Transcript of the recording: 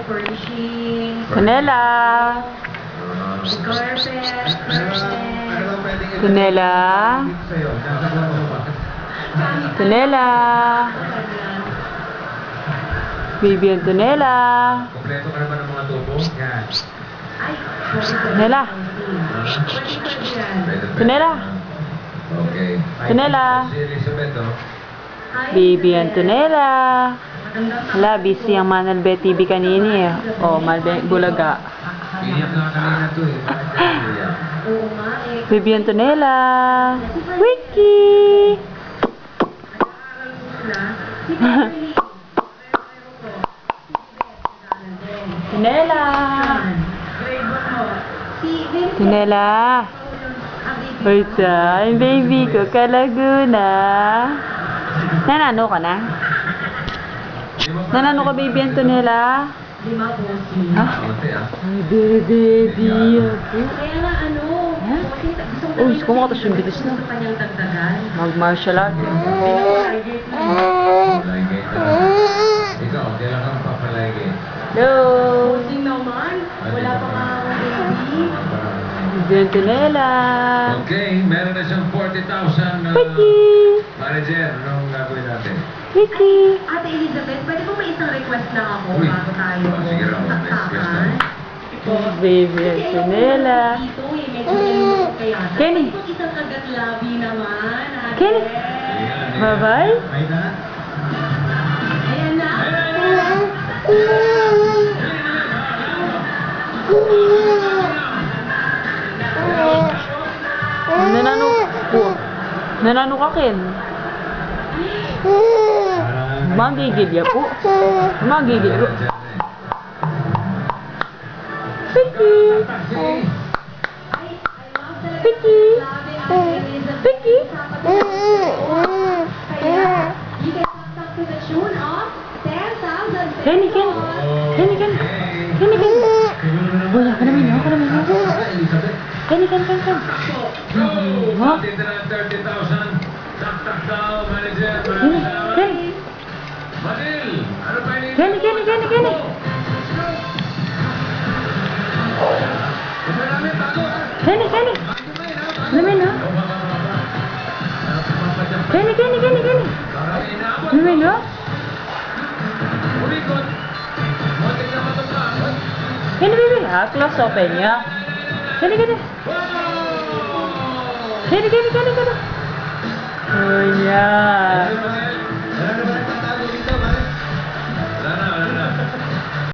furnishings, Tunela. carpet, Tunela. Tunela. Baby Antonella. Kompleto ka naman ng mga tubo? Yan. ay, Tunela. Tunela. Okay. Tunela. Si Elizabeth, oh. Baby Antonella. Hala, busy ang Manal Bet TV kanini eh. Oh, Malbe Bulaga. Iyak na kanina to eh. Bakit ka iyak? Oo nga eh. Baby Antonella. Wiki. Tunela. Tunela. Wait time, baby ko ka Laguna. Nanano ka na? Nanano ka, baby Antonella? Lima po. Ha? Konti ah. Ay, baby ako. Kaya nga ano, Oh, gusto ko makatas yung bilis na. sa kanyang dagdagan. Mag-martial art. Papaligate na. Ikaw, kailan kang papaligate? Hello! Bossing naman, wala pa nga akong baby. Baby Antonella. Okay, meron na siyang 40,000 Wiki. manager. Anong gagawin natin? Wiki. Ate Elizabeth, pwede po may isang request lang ako Uy. bago tayo Sige raw, may request saksakan? na. Baby Antonella. Dito eh, medyo nalilito kaya. Kenny. Pwede pong isang kagatlabi naman, ate. Kenny. Bye-bye. Ay na. Ayan na. Nanano. Oh. Nanano ka, Ken? Magigil po. Magigil po. Wiki. Wiki. Wiki. Kenny, Kenny. Kenny, Kenny. Kenny, Kenny. Boy, ako namin, ako namin. Kenny, Kenny, Kenny, Kenny. Go! Dito na 30,000. Tak-tak daw, manager. Kenny, Kenny. Manil, ano pa ini? Kenny, Kenny, Kenny, Kenny. Kenny, Kenny. Namin, ha? Kenny, Kenny, Kenny, Kenny. Namin, ha? Umikot. Muntik na matupad. Kenny, baby, ha? Close open niya. Kenny, Kenny. Kenny, Kenny, Kenny, Kenny. Oh, yeah. Ano naman?